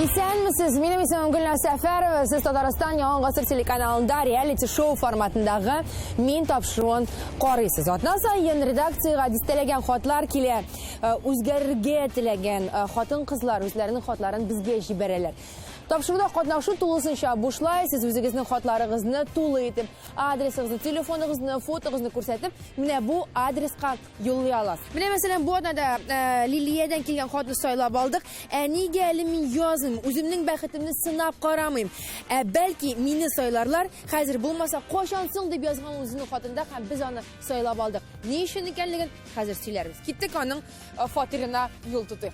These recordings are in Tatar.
İsənmisiniz? Mənim ismim Gülnaz Səfərova. Siz Tataristan Yalan Qasır telekanalında reality show formatındağı men tapşırığın qarayısınız. Ondan sonra redaksiyaga distələgən xatlar kile o'zgarga tilagan xotin qizlar o'zlarining xatlarini bizga jiberələr. Tapşırıqda qatnaşıb to'lisincha boshlaysiz, o'zingizning xatlaringizni to'liq etib, adresingizni, telefoningizni, fotongizni ko'rsatib, mana bu adresga yo'llay olasiz. Mana masalan bu odamda Liliyadan kelgan xatni saylab oldik. Nega men yozim, o'zimning baxtimni sinab qaramayim. Balki meni saylarlar, hozir bo'lmasa qo'shansin deb yozgan o'zining xatida ham biz uni saylab oldik. Ne uchun ekanligini hozir söylarmiz. Ketdik uning fotirini yo'l tutdik.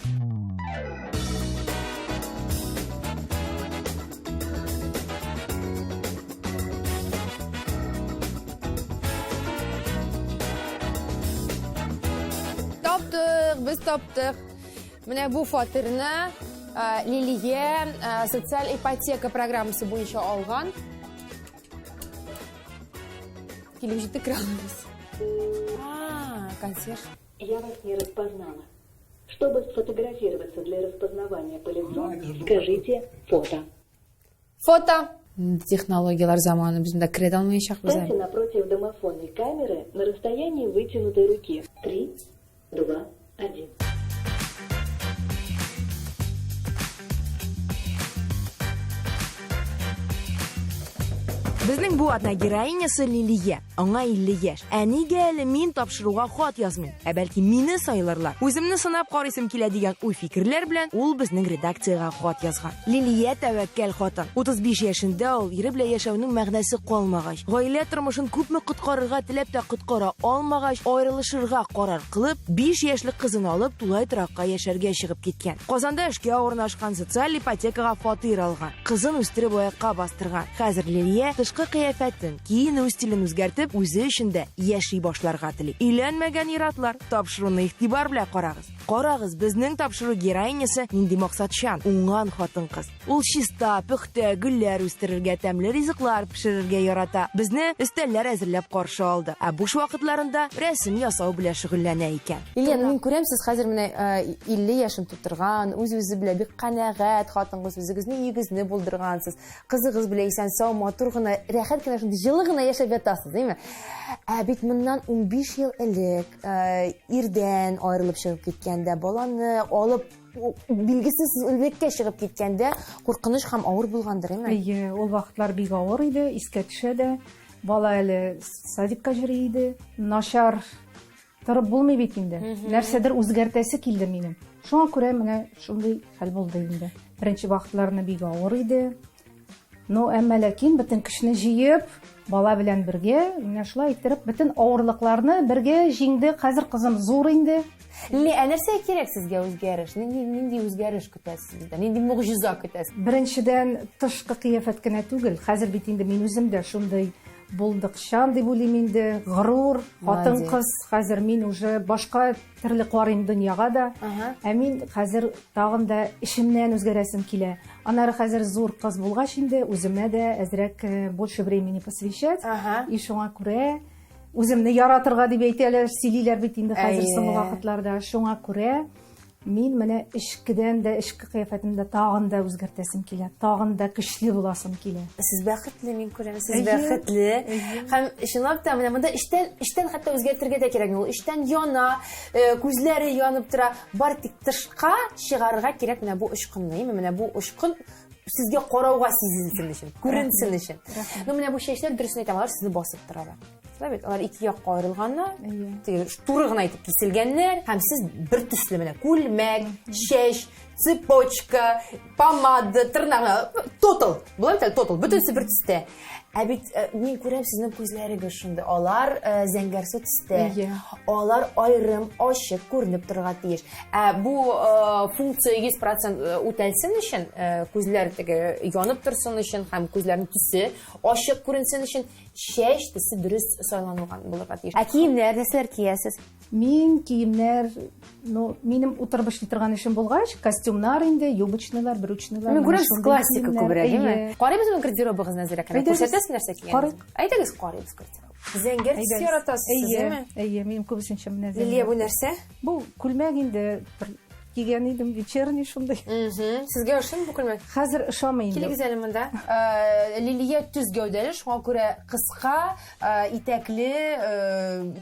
Biz tapdık. Mana bu faturani Liliya sotsial ipoteka programmasi bo'yicha olgan. Kelib жетib kiramiz. Консьерж. Я вас не распознала. Чтобы сфотографироваться для распознавания по лицу, скажите фото. Foto. Texnologiyalar zamanı biz bunda kirə almayacaq biz. Встаньте напротив домофонной камеры на расстоянии вытянутой руки. 3, 2, 1. Bizning bu adna gerayinyasi Liliya. Аңа 50 яшь. Нигә әле мин тапшыруга хат язмыйм? Бәлки мине сайларлар. Үземне сынап карыйсым килә дигән уй фикерләр белән ул безнең редакциягә хат язган. Лилия тәвәккәл хатын. 35 яшендә ул ире белән яшәүнең мәгънәсе калмагач, гаилә тормышын күпме коткарырга теләп тә коткара алмагач, аерылышырга карар кылып, 5 яшьлек кызын алып тулай торакка яшәргә чыгып киткән. Казанда эшкә урнашкан социаль ипотекага фатир алган. Кызын үстереп аякка бастырган. Хәзер Лилия тышкы кыяфәтен, киенү стилен үзгәртеп, үзе эшендә яши башларга тели. Өйләнмәгән иратлар, тапшыруны игътибар белән карагыз. Карагыз, безнең тапшыру героинясы нинди максатчан, уңган хатын-кыз. Ул чиста, пөхтә, гөлләр үстерергә, тәмле ризыклар пешерергә ярата. Безне өстәлләр әзерләп каршы алды. Буш вакытларында рәсем ясау белән шөгыльләнә икән. Лилия, мин күрәм, сез хәзер менә 50 яшын тутырган, үз-үзе белән бик канәгать хатын-кыз, үзегезне егезне булдыргансыз. Кызыгыз белән исән-сау, матур гына, рәхәт кенә шундый җылы гына яшәп ятасыз, димме? Бит моннан 15 ел элек ирдән аерылып чыгып киткәндә, баланы алып билгесез үлбеккә чыгып киткәндә куркыныч һәм авыр булгандыр, әйме? Ул вакытлар бик авыр иде, искә төшә дә. Бала әле садикка йөри иде. Начар торып булмый бит инде. Нәрсәдер үзгәртәсе килде минем. Шуңа күрә менә шундый хәл булды инде. Беренче вакытларны бик авыр иде. Но әмма ләкин бөтен кешене җыеп, бала белән бергә, менә шулай иттереп, бөтен авырлыкларны бергә җиңде. Хәзер кызым зур инде. Нәрсә кирәк сезгә үзгәреш? Нинди үзгәреш көтәсез бездән? Нинди мөгъҗиза көтәсез? Беренчедән тышкы кыяфәт кенә түгел. Хәзер бит инде мин үзем дә шундый булдыкчан дип уйлыйм инде. Горур, хатын-кыз, хәзер мин уже башка төрле карыйм дөньяга да. Мин хәзер тагын да эшемнән үзгәрәсем килә. Анары хәзер зур кыз булгач инде үземә дә әзрәк больше времени посвящать. И шуңа күрә үземне яратырга дип әйтәләр, сөйлиләр бит инде хәзер соңгы вакытларда. Шуңа күрә мин менә эшкедән дә, эшке кыяфәтемдә тагын да үзгәртәсем килә, тагын да көчле буласым килә. Сез бәхетле, мин күрәм, сез бәхетле. Һәм чынлап та менә монда эштән хәтта үзгәртергә дә кирәк. Ул эштән яна, күзләре янып тора. Бар тик тышка чыгарырга кирәк менә бу очкынны. Менә бу очкын сезгә карауга сизелсен өчен, күренсен өчен. Менә бу чәчләр дөресен әйтәм, алар сезне басып торалар. Алар ике якка аерылганнар, туры гына итеп киселгәннәр, һәм сез бер төсле менә күлмәк, чәч, цепочка, помада, тырнак, тотал. Булай бит, тотал, бөтенсе бер төстә. Бит мин күрәм сезнең күзләрегез шундый. Алар зәңгәрсу төстә. Алар аерым, ачык күренеп торырга тиеш. Бу функция 100% үтәлсен өчен, күзләр янып торсын өчен һәм күзләрнең төсе ачык күренсен өчен чәч төсе дөрес сайланылган булырга тиеш. Киемнәр, нәрсәләр киясез? Мин киемнәр, минем утырып эшли торган эшем булгач, костюмнар инде, юбочныйлар, брючныйлар. Мин күрәм, классика күбрәк, димме? Карыйбыз бу гардеробыгызны әзрәк. Күрсәтәсез нәрсә кигән? Әйтегез, карыйбыз гардероб. Зәңгәр төс яратасыз, әйеме? Әйе, минем күбесенчә менә зәңгәр. Лилия, бу нәрсә? Бу күлмәк инде, кигән идем, вечерний шундай. Сезгә ошыймы бу күлмәк? Хәзер ошамый инде. Килегез әле монда. Лилия төз гәүдәле, шуңа күрә кыска, итәкле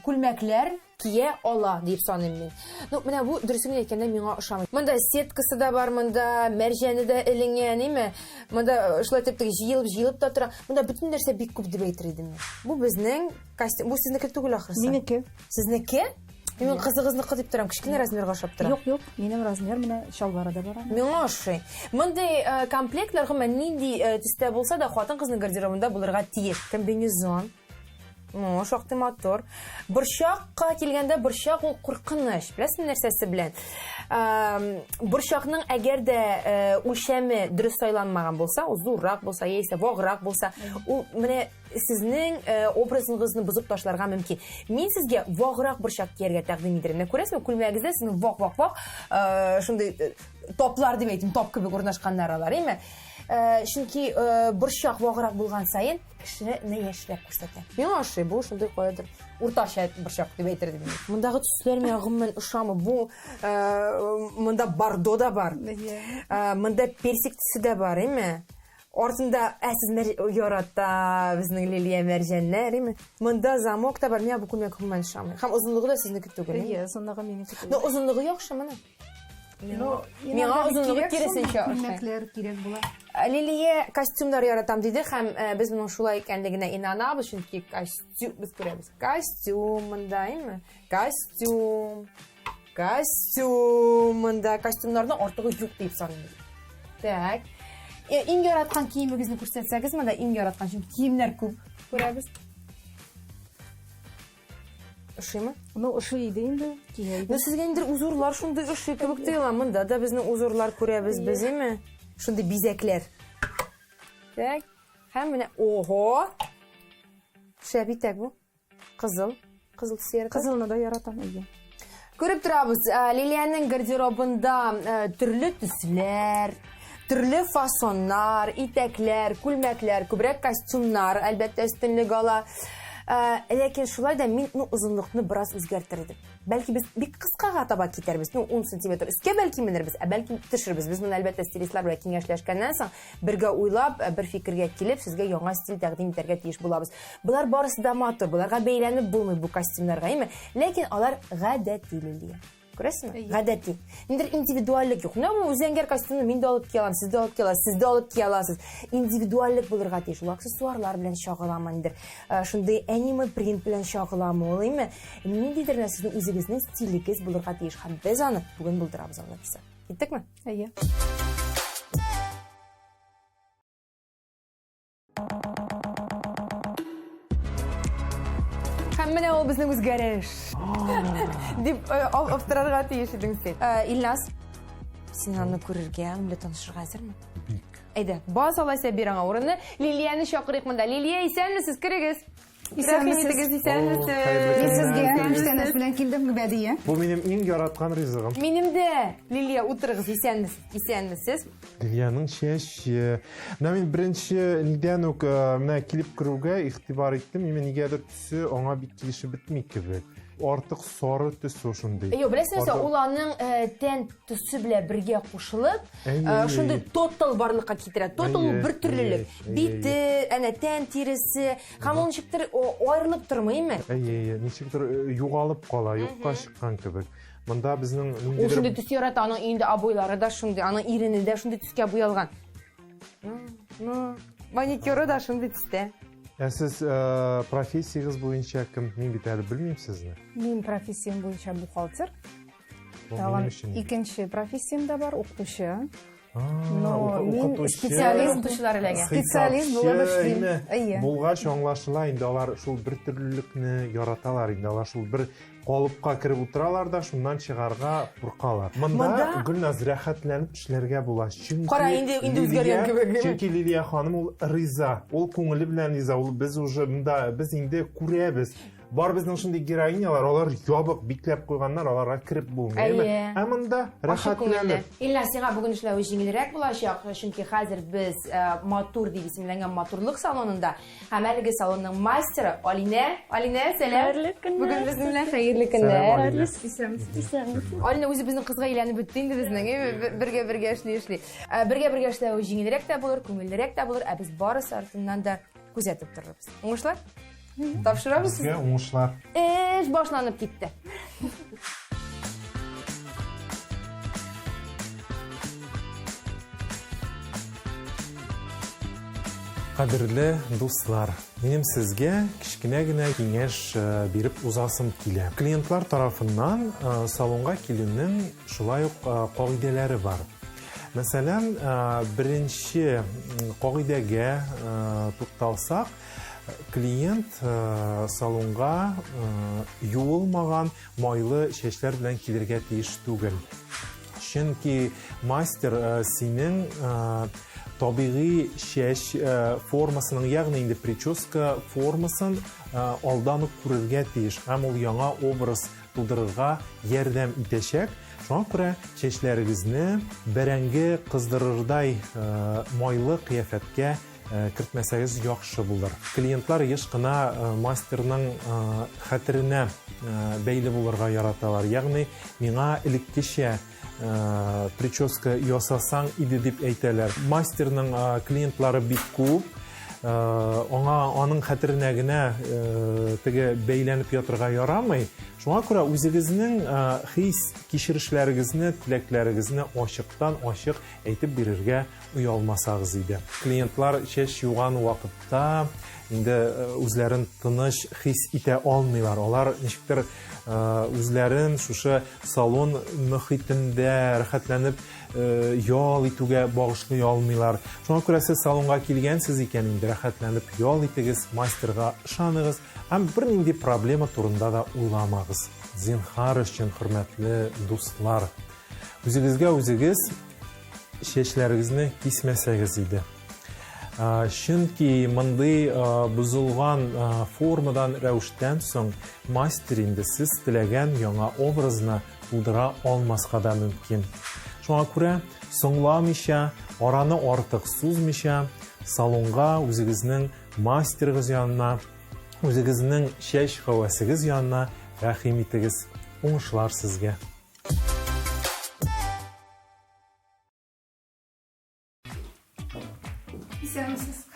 күлмәкләр кия ала дип саныйм мин. Ну, менә бу дөресен әйткәндә миңа ошамый. Монда сеткасы да бар, монда мәрҗәне дә эленгән, име? Монда шулай итеп җыелып та тора. Монда бөтен нәрсә бик күп дип әйтер идем. Бу безнең костюм. Бу сезнеке түгел ахрысы. Минеке. Сезнеке? Мин кызыгызны дип торам, кичкенә размерга ашап тора. Юк, минем размер менә шалбары да бар. Миңа ошый. Мондай комплектлар гомумән нинди төстә булса да хатын-кызның гардеробында булырга тиеш. Комбинезон. Ну, шактый мотор. Борчакка килгәндә борчак ул куркыныч. Беләсезме нәрсәсе белән? Борчакның әгәр дә үлчәме дөрес сайланмаган булса, ул зуррак булса, яисә ваграк булса, ул менә сезнең образыңызны бозып ташларга мөмкин. Мин сезгә ваграк борчак кияргә тәкъдим итәрмен. Күрәсезме, күлмәгегездә сезнең вак шундый топлар дип әйтим, топ кебек урнашканнар алар, име? Чөнки борчак ваграк булган сайын кешене яшьрәк күрсәтә. Миңа ошый, бу шундый куядыр. Уртача борчак дип әйтердем. Мондагы төсләр миңа гомумән ошамы. Бу монда бордо да бар. Монда персик төсе дә бар, име? Артында әсез ярата безнең Лилия мәрҗәннәр, име? Монда замок та бар. Миңа бу күлмәк гомумән ошамый. Һәм озынлыгы да сезнеке түгел. Озынлыгы минеке түгел. Ну, озынлыгы яхшымы? Миңа озынлыгы киресенчә ошый. Күлмәкләр кирәк була. Лилия костюмнар яратам диде һәм без моның шулай икәнлегенә инанабыз, чөнки костюм без күрәбез. Костюм монда, име? Костюм монда костюмнарның артыгы юк дип саныйм. Так. Иң яраткан киемегезне күрсәтсәгез, монда иң яраткан киемнәр күп күрәбез. Ошыймы? Ну, ошый иде инде, кигәйде. Ну, сезгә инде узурлар шундый ошый кебек тоела. Монда да безнең узурлар күрәбез без, име? Шундый бизәкләр. Так. Һәм менә ого! Шәп итәк бу. Кызыл төсе. Кызылны да яратам, әйе. Күреп торабыз, Лилиянең гардеробында төрле төсләр, төрле фасоннар, итәкләр, күлмәкләр, күбрәк костюмнар, әлбәттә өстенлек ала. Ләкин шулай да мин озынлыкны бераз үзгәртердем. Бәлки без бик кыскага таба китәрбез. 10 см өскә бәлки менербез, бәлки төшербез. Без моны әлбәттә стилистлар белән киңәшләшкәннән соң бергә уйлап, бер фикергә килеп, сезгә яңа стиль тәкъдим итәргә тиеш булабыз. Булар барысы да матур, буларга бәйләнеп булмый бу костюмнарга, име? Ләкин алар гадәти Лилия. Күрәсезме? Гадәти. Инде индивидуальлек юк. Менә үзәңгәр костюмны мин дә алып киям, сез дә алып кияласыз, сез дә алып кияласыз. Индивидуальлек булырга тиеш. Ул аксессуарлар белән чагыламы инде. Шундый аниме принт белән чагыламы ул, име? Ниндидер сезнең үзегезнең стилегез булырга тиеш. Һәм без аны бүген булдырабыз, аллабыз. Киттекме? Әйе. Менә ул безнең үзгәреш. Дип авторларга тиеш идең син. Илназ, син аны күрергә, белән танышырга әзерме? Бик. Әйдә, баз алайса бир аңа урынны. Лилияны чакырыйк монда. Лилия, исәнмесез? Кирегез. Исәнмесез? Сезгә күчтәнәш белән килдем, Бәдия. Бу минем иң яраткан ризыгым. Минем дә. Лилия, утырыгыз, исәнмесез? Лилияның чәче. Менә мин беренче нидән үк менә килеп керүгә игътибар иттем. Мин нигәдер төсе аңа бик килешеп бетми кебек. Артык сары төс шундый. Юк, беләсезме, ул аның тән төсе белән бергә кушылып, шундый тотал барлыкка китерә. Тотал бер төрлелек. Бите, әнә тән тиресе, һәм ул ничектер аерылып тормыймы? Әйе, ничектер югалып кала, юкка чыккан кебек. Монда безнең ул шундый төс ярата, аның инде абойлары да шундый, аның ирене дә шундый төскә буялган. Маникюры да шундый төстә. Сез профессиягыз буенча кем? Мин бит әле белмим сезне. Мин профессиям буенча бухгалтер. Тагын икенче профессиям да бар, укытучы. Мин специалист укытучылар эләгә. Специалист булып эшлим. Әйе. Булгач аңлашыла, инде алар шул бер төрлелекне яраталар, инде алар шул бер калыпка кирип утыралар да, шуннан чыгарга куркалар. Монда Гөлназ рәхәтләнеп эшләргә була. Кара, инде үзгәргән кебек. Чөнки Лилия ханым ул риза, ул күңеле белән риза, ул без уже монда без инде күрәбез. бар безнең шундый героинялар, алар ябык бикләп куйганнар, аларга кирип булмый. Әйе. Ә монда рәхәтләнеп. Илля, сиңа бүген эшләү җиңелрәк булачак, чөнки хәзер без матур дип исемләнгән матурлык салонында һәм әлеге салонның мастеры Алинә. Алинә, сәлам. Бүген безнең белән хәерле көннәр. Алинә үзе безнең кызга әйләнеп бетте инде безнең. Бергә эшли. Бергә эшләү җиңелрәк тә булыр, күңеллерәк тә булыр, ә без барысы артыннан да күзәтеп торырбыз. Уңышлар? Тапшырабыз. Безгә уңышлар. Эш башланып китте. Кадерле дуслар, минем сезгә кичкенә генә киңәш биреп узасым килә. Клиентлар тарафыннан салонга килүнең шулай ук кагыйдәләре бар. Мәсәлән, беренче кагыйдәгә тукталсак, клиент салонга юылмаган майлы чәчләр белән килергә тиеш түгел. Чөнки мастер синең табигый чәч формасының, ягъни инде прическа формасын алдан ук күрергә тиеш. Һәм ул яңа образ тудырырга ярдәм итәчәк. Шуңа күрә чәчләрегезне бәрәңге кыздырырдай майлы кыяфәткә кертмәсәгез яхшы булыр. Клиентлар еш кына мастерның хәтеренә бәйле булырга яраталар. Ягъни миңа элеккечә прическа ясасаң иде дип әйтәләр. Мастерның клиентлары бик күп. Аның хәтеренә генә теге бәйләнеп ятырга ярамый. Шуңа күрә үзегезнең хис кичерешләрегезне, теләкләрегезне ачыктан-ачык әйтеп бирергә уялмасагыз иде. Клиентлар чәч юган вакытта инде үзләрен тыныч хис итә алмыйлар. Алар ничектер үзләрен шушы салон мөхитендә рәхәтләнеп ял итүгә багышлый алмыйлар. Шуңа күрә сез салонга килгәнсез икән инде, рәхәтләнеп ял итегез, мастерга ышаныгыз һәм бернинди проблема турында да уйламагыз. Зинһар өчен, хөрмәтле дуслар, үзегезгә үзегез чәчләрегезне кисмәсәгез иде. Чөнки мондый бузылган формадан рәвештән соң мастер инде сез теләгән яңа образны тудыра алмаска да мөмкин. Шуңа күрә соңламыйча, араны артык сузмыйча, салонга үзегезнең мастерыгыз янына, үзегезнең чәч хәвәсегез янына рәхим итегез. Уңышлар сезгә.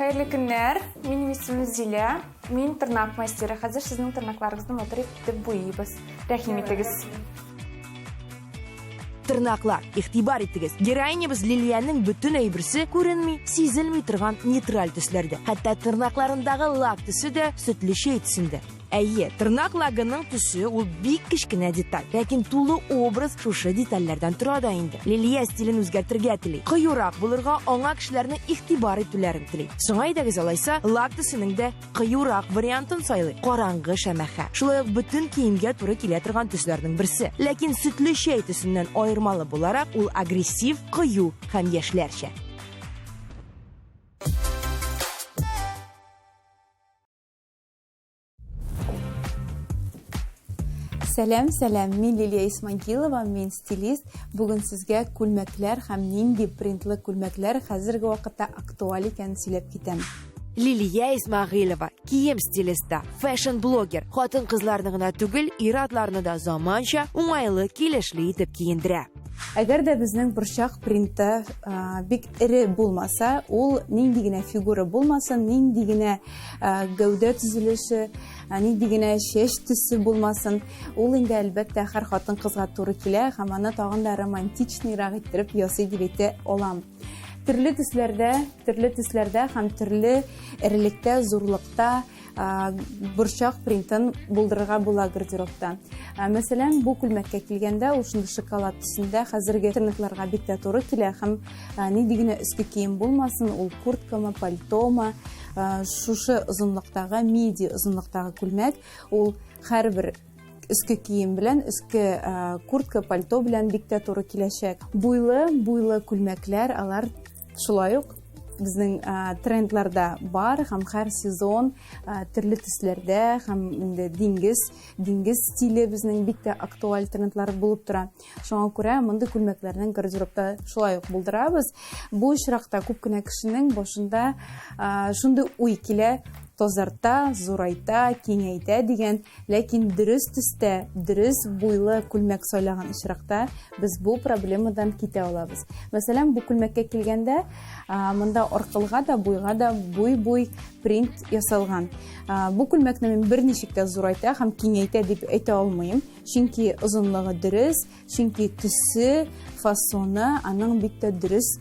Хәерле көннәр. Минем исемем Зилә. Мин тырнак мастеры. Хәзер сезнең тырнакларыгызны матур итеп буйыйбыз. Рәхим итегез. Тырнаклар, игътибар итегез. Героинябыз Лилияның бөтен әйберсе күренми, сизелми торган нейтраль төсләрдә. Хәтта тырнакларындагы лак төсе дә сөтле чәй төсендә. Әйе, тырнак лагының төсе ул бик кичкенә деталь, ләкин тулы образ шушы детальләрдән тора да инде. Лилия стилен үзгәртергә тели. Кыюрак булырга аңа кешеләрне игътибар итүләрен тели. Соңга әйдәгез алайса, лак төсенең дә кыюрак вариантын сайлый. Караңгы шәмәхә. Шулай ук бөтен киемгә туры килә торган төсләрнең берсе. Ләкин сөтле чәй төсеннән аермалы буларак, ул агрессив, кыю һәм яшьләрчә. Сәлам, мин Лилия Исмагилова, мин стилист. Бүген сезгә күлмәкләр һәм нинди принтлы күлмәкләр хәзерге вакытта актуаль икәнен сөйләп китәм. Лилия Исмагилова, кием стилиста, фэшн-блогер, хатын-кызларны гына түгел, ир-атларны да заманча, уңайлы, килешле итеп киендерә. Әгәр дә безнең борчак принты бик ире булмаса, ул нинди генә фигура булмасын, нинди генә гәүдә төзелеше, нинди генә чәч төсе булмасын, ул инде әлбәттә һәр хатын-кызга туры килә һәм аны тагын да романтичныйрак иттереп ясый дип әйтә алам. Төрле төсләрдә һәм төрле эрелектә, зурлыкта борчак принтын булдырырга була гардеробта. Мәсәлән, бу күлмәккә килгәндә ул шундый шоколад төсендә хәзерге тырнакларга бик тә туры килә һәм нинди генә өске кием булмасын, ул курткамы, пальтомы, шушы озынлыктагы, миди озынлыктагы күлмәк, ул һәрбер өске кием белән, өске куртка, пальто белән бик тә туры киләчәк. Буйлы күлмәкләр, алар шулай ук безнең трендларда бар һәм һәр сезон төрле төсләрдә һәм инде диңгез стиле безнең бик тә актуаль трендлар булып тора. Шуңа күрә мондый күлмәкләрнең гардеробта шулай ук булдырабыз. Бу очракта күп кенә кешенең башында шундый уй килә: тазарта, зурайта, киңәйтә дигән, ләкин дөрес төстә, дөрес буйлы күлмәк сайлаган очракта без бу проблемадан китә алабыз. Мәсәлән, бу күлмәккә килгәндә, монда аркылга да, буйга да буй принт ясалган. Бу күлмәкне мин берничек тә зурайта һәм киңәйтә дип әйтә алмыйм, чөнки озынлыгы дөрес, чөнки төсе, фасоны аның бик тә дөрес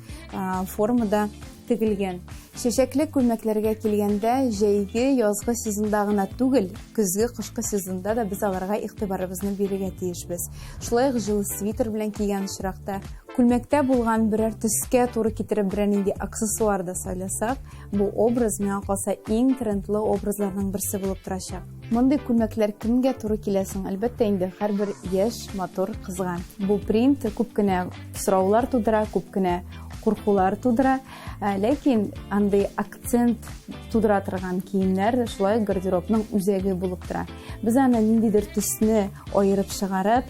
формада тегелгән. Чәчәкле күлмәкләргә килгәндә, җәйге, язгы сезонда гына түгел, көзге, кышкы сезонда да без аларга игътибарыбызны бирергә тиешбез. Шулай ук җылы свитер белән кигән очракта, күлмәктә булган берәр төскә туры китереп берәр нинди аксессуар да сайласак, бу образ миңа калса иң трендлы образларның берсе булып торачак. Мондый күлмәкләр кемгә туры килә соң? Әлбәттә инде һәрбер яшь, матур кызга. Бу принт күп кенә сораулар тудыра, күп кенә куркулар тудыра, ләкин андай акцент тудыра торган киемнәр шулай гардеробның үзәге булып тора. Без аны ниндидер төсне аерып чыгарып,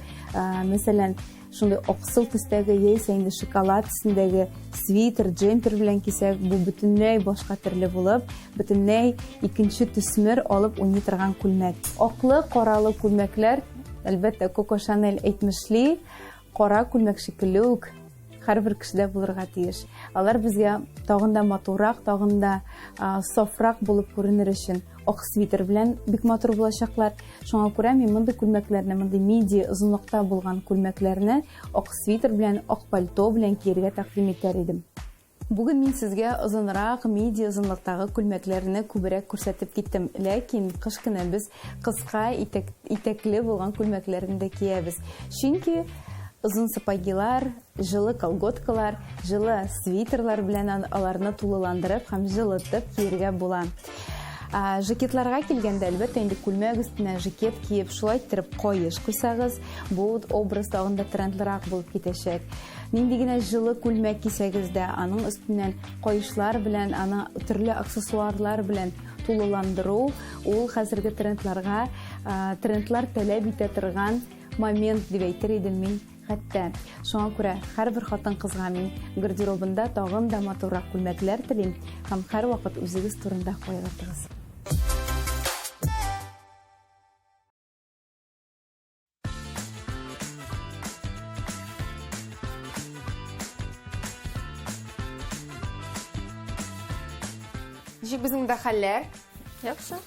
мәсәлән, шундый аксыл төстәге яисә инде шоколад төсендәге свитер, джемпер белән кисәк, бу бөтенләй башка төрле булып, бөтенләй икенче төсмер алып уйный торган күлмәк. Аклы, каралы күлмәкләр, әлбәттә, Coco Chanel әйтмешли, кара күлмәк шикелле үк һәрбер кешедә булырга тиеш. Алар безгә тагын да матуррак, тагын да сафрак булып күренер өчен ак свитер белән бик матур булачаклар. Шуңа күрә мин мондый күлмәкләрне, мондый миди озынлыкта булган күлмәкләрне ак свитер белән, ак пальто белән кияргә тәкъдим итәр идем. Бүген мин сезгә озынрак миди озынлыктагы күлмәкләрне күбрәк күрсәтеп киттем, ләкин кыш көне без кыска итәкле булган күлмәкләрне дә киябез. Чөнки озын сапогилар, җылы колготкалар, җылы свитерлар белән аларны тулыландырып һәм җылытып кияргә була. Жакетларга килгәндә, әлбәттә, инде күлмәк өстенә жакет киеп, шулай итеп каеш куйсагыз, бу образ тагын да трендлырак булып китәчәк. Нинди генә җылы күлмәк кисәгез дә, аның өстеннән каешлар белән, аны төрле аксессуарлар белән тулыландыру, ул хәзерге трендлар таләп итә торган момент дип әйтер идем мин. Хәтта шуңа күрә һәрбер хатын-кызга мин гардеробында тагын да матуррак күлмәкләр телим һәм һәрвакыт үзегез турында кайгыртыгыз. Ничек безнең дә хәлләр? Яхшы.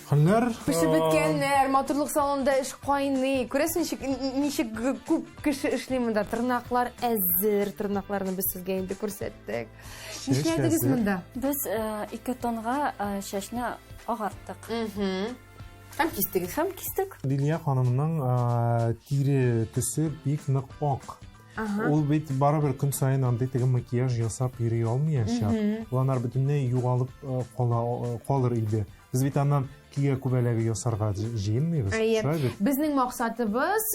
Хәлләр Пешеп беткәннәр, матурлык салонында эш кайный. Күрәсең, ничек күп кеше эшли монда. Тырнаклар әзер, тырнакларны без сезгә инде күрсәттек. Нишләдегез монда? Без 2 тонга чәчне агартtık. Һәм кистек. Лилия ханымның тире төсе бик нык ак. Ул бит барыбер көн сайын андый теге макияж ясап йөри алмаячак. Улар бөтенләй югалып калыр иде. Без бит аннан кия күбәләге ясарга җыенмыйбыз. Безнең максатыбыз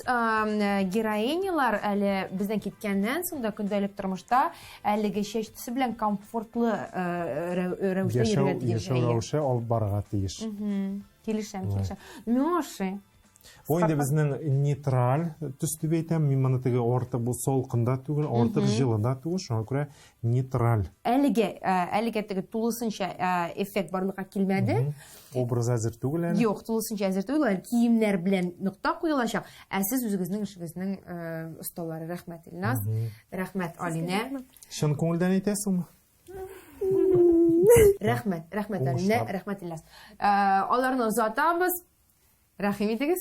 героинялар әле бездән киткәннән соң да көндәлек тормышта әлеге чәч төсе белән комфортлы рәвештә йөрергә тиеш. Яшәү алып барырга тиеш. Килешәм. Миоши. Бу инде безнең нейтраль төс дип әйтәм, мин моны теге орта бу солкында түгел, ортык җылында түгел, шуңа күрә нейтраль. Әлегә теге тулысынча эффект барлыкка килмәде. Образ әзер түгел әле. Юк, тулысынча әзер түгел, киемнәр белән нокта куелачак. Ә сез үзегезнең эшегезнең осталары. Рәхмәт, Илназ. Рәхмәт, Алинә. Чын күңелдән әйтәсеңме? Рәхмәт, Алинә, рәхмәт, Илназ. Аларны озатабыз. Рәхим итегез.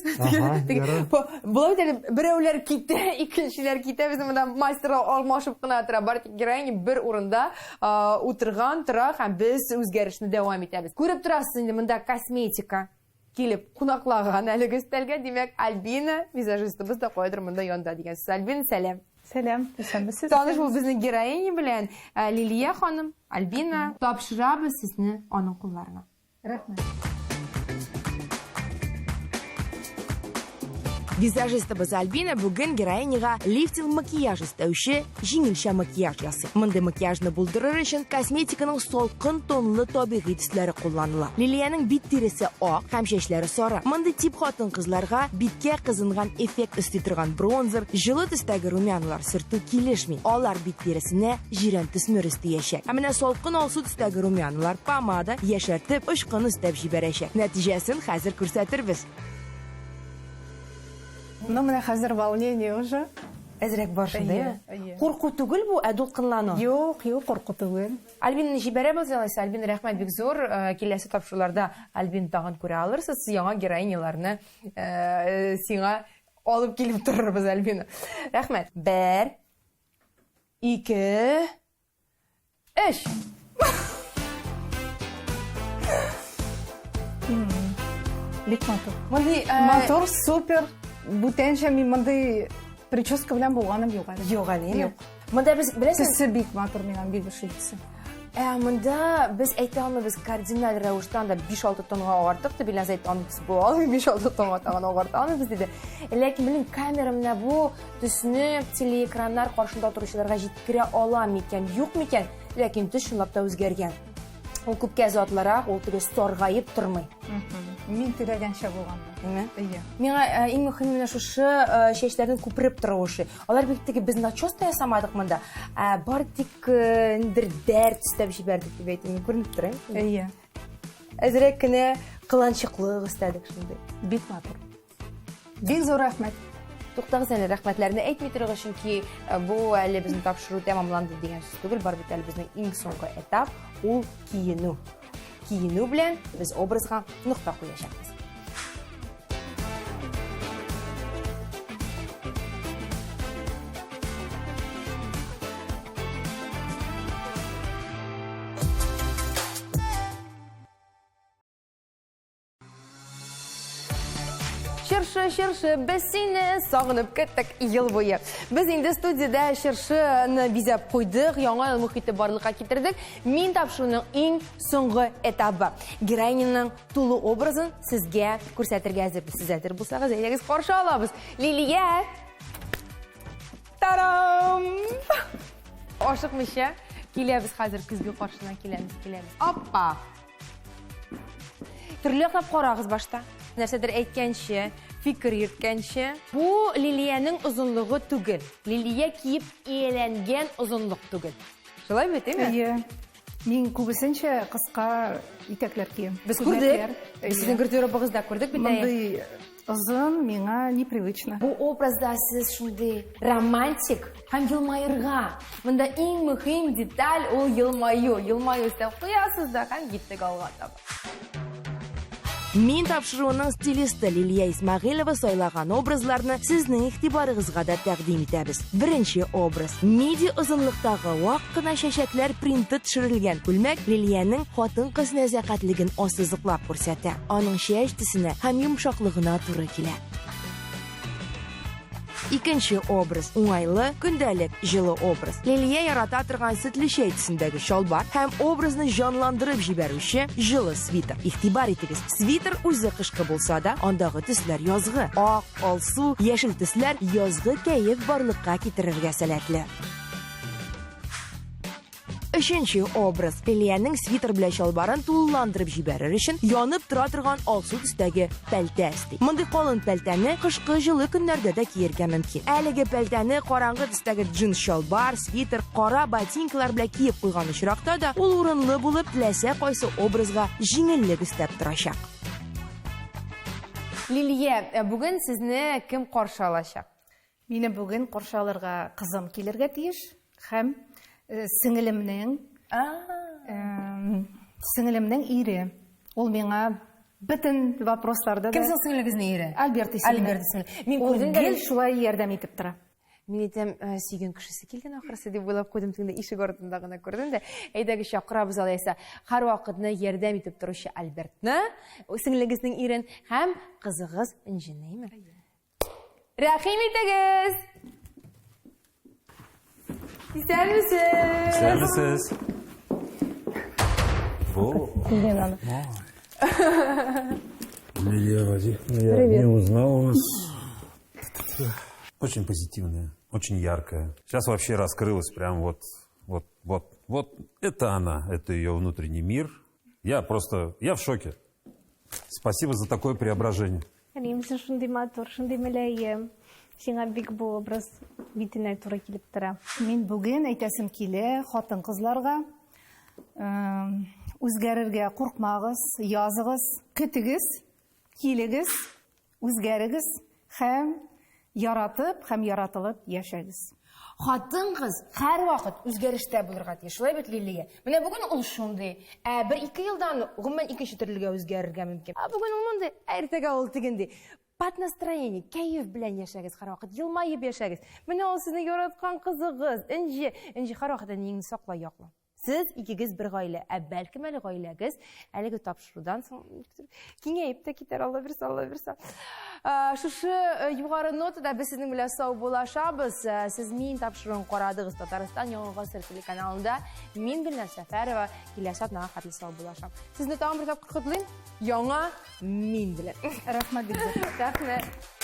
Булай дип берәүләр китә, икенчеләр китә. Без монда мастер алмашып кына тора. Бар тик героиня бер урында утырган тора һәм без үзгәрешне дәвам итәбез. Күреп торасыз инде монда косметика килеп кунаклаган әлеге өстәлгә. Димәк, Альбина, визажистыбыз да кайдыр монда янда дигән. Альбина, сәлам. Сәлам, исәнмесез? Таныш бул безнең героиня белән Лилия ханым, Альбина. Тапшырабыз сезне аның кулларына. Рәхмәт. Визажистыбыз Альбина бүген героиняга лифтинг макияж истәүче җиңелчә макияж ясый. Мондай макияжны булдырыр өчен косметиканың салкын тонлы табигый төсләре кулланыла. Лилияның бит тиресе ак һәм чәчләре сары. Мондай тип хатын-кызларга биткә кызынган эффект өсти торган бронзер, җылы төстәге румянлар сөртү килешми. Алар бит тиресенә җирән төсмер өстиячәк. Ә менә салкын алсу төстәге румянлар помада яшәртеп очкын өстәп җибәрәчәк. Нәтиҗәсен хәзер күрсәтербез. Ну, менә хәзер волнение уже. Әзрәк бар шунда. Әйе. Курку түгел бу, ә дулкынлану. Юк, курку түгел. Альбинны җибәрәбез алайса. Альбин рәхмәт бик зур. Киләсе тапшыруларда Альбин тагын күрә алырсыз. Яңа героиняларны сиңа алып килеп торырбыз, Альбина. Рәхмәт. 1 2 3. Бик матур. Мондый Мотор супер. Бүтәнчә мин мондый прическа белән булганым юк әле. юк әле. Юк. Монда без беләсез, Төсе бик матур миңа бик ошыйсы. монда без әйтә алмыйбыз кардинал рәвештә анда 5-6 тонга артык дип белән әйтә алмыйбыз. Бу 5-6 тонга тагын агарта алмыйбыз диде. Ләкин белин камера менә бу төсне телеэкраннар каршында торучыларга җиткерә ала микән, юк микән? Ләкин төс шунлап та үзгәргән. Ул күпкә затлара, ул теге саргаеп тормый. Мин теләгәнчә булган. Әйе. Миңа иң мөһим менә шушы чәчләрнең күпереп торышы. Алар бик теге без начос та ясамадык монда. Бар тик ниндер дәрт өстәп җибәрдек дип әйтәм. Күренеп тора. Әйе. Әзрәк кенә кыланчыклык өстәдек шундый. Бик матур. Бик зур рәхмәт. Туктагыз әле, рәхмәтләрне әйтми торыгыз, чөнки бу әле безнең тапшыру тәмамланды дигән сүз түгел, бар бит әле безнең иң соңгы этап ул киенү. Киенү белән без образга нукта куячакбыз. Чыршы, без сине сагынып кеттек ел буе. Без инде студиядә чыршыны бизәп куйдык, яңа ел мөхите барлыкка китердек. Мин тапшыруның иң соңгы этабы. Героиняның тулы образын сезгә күрсәтергә әзербез. Сез әзер булсагыз, әйдәгез каршы алабыз. Лилия! Тарам! Ашыкмыйча, киләбез хәзер көзгө каршына киләбез. Аппа! Төрле кап карагыз башта. Нәрсәдер әйткәнче, фикер йөрткәнче. Бу Лилияның озынлыгы түгел. Лилия киеп иеләнгән озынлык түгел. Шулай бит, әйме? Әйе. Мин күбесенчә кыска итәкләр кием. Без күрдек. Без сезнең гардеробыгызда күрдек бит. Мондый озын миңа непривычно. Бу образда сез шундый романтик һәм елмаерга. Монда иң мөһим деталь ул елмаю. Елмаю өстә куясыз да һәм киттек алга таба. Мин тапшыруының стилисты Лилия Исмәгыйлова сайлаган образларны сезнең игътибарыгызга да тәкъдим итәбез. Беренче образ. Миди озынлыктагы вак кына чәчәкләр принты төшерелгән күлмәк Лилияның хатын-кыз нәзакәтлеген ассызыклап күрсәтә. Аның чәч төсенә һәм йомшаклыгына туры килә. Икенче образ. Уңайлы, көндәлек, җылы образ. Лилия ярата торган сөтле чәй төсендәге шалбар һәм образны җанландырып җибәрүче җылы свитер. Игътибар итегез. Свитер үзе кышкы булса да, андагы төсләр язгы. Ак, алсу, яшел төсләр язгы кәеф барлыкка китерергә сәләтле. Өченче образ. Лилияның свитер белән шалбарын тулыландырып җибәрер өчен янып тора торган алсу төстәге пәлтә исти. Мондый калын пәлтәне кышкы җылы көннәрдә дә киергә мөмкин. Әлеге пәлтәне караңгы төстәге джинс шалбар, свитер, кара ботинкалар белән киеп куйган очракта да ул урынлы булып теләсә кайсы образга җиңеллек өстәп торачак. Лилия, бүген сезне кем каршы алачак? Мине бүген каршы алырга кызым килергә тиеш һәм сеңелемнең ире. Ул миңа бөтен вопросларда да... Кем соң сеңелегезнең ире? Альберт исеме. Мин Ул күрдем гел шулай ярдәм итеп тора. Мин әйтәм, сөйгән кешесе килгән ахырсы дип уйлап куйдым, тегендә ишек артында гына күрдем дә. Әйдәгез чакырабыз алайса, һәрвакытны ярдәм итеп торучы Альбертны, сеңелегезнең ирен һәм кызыгыз Инҗинәйме? Рәхим итегез! Исәнмесез? Бу. Лилия Владимировна, я не узнал вас. Очень позитивная, очень яркая. Сейчас вообще раскрылась прям вот это она, это ее внутренний мир. Я в шоке. Спасибо за такое преображение. Римсен шундый матур, шундый мөләйем. Сиңа бик бу образ битенә туры килеп тора. Мин бүген әйтәсем килә хатын-кызларга үзгәрергә куркмагыз, языгыз, көтегез, килегез, үзгәрегез һәм яратып һәм яратылып яшәгез. Хатын-кыз һәрвакыт үзгәрештә булырга тиеш. Шулай бит Лилия. Менә бүген ул шундый. 1-2 елдан гомумән икенче төрлегә үзгәрергә мөмкин. Бүген ул мондай, эртәгә ул тигенди. Под настроение, кайф белән яшәгез һәрвакыт, елмаеп яшәгез. Менә ул сезнең яраткан кызыгыз, Энҗе һәрвакыт ниңне саклай яклы. Сез икегез бер гаилә, бәлкем әле гаиләгез әлеге тапшырудан соң киңәеп тә китәр, Алла бирсә. Шушы югары нотада без сезнең белән сау булашабыз. Сез мин тапшыруын карадыгыз Татарстан Яңа гасыр телеканалында. Мин Гөлнар Сәфәрова киләсе атнага хәтле сау булашам. Сезне тагын бер тапкыр котлыйм. Яңа мин белән. Рәхмәт бик. Рәхмәт.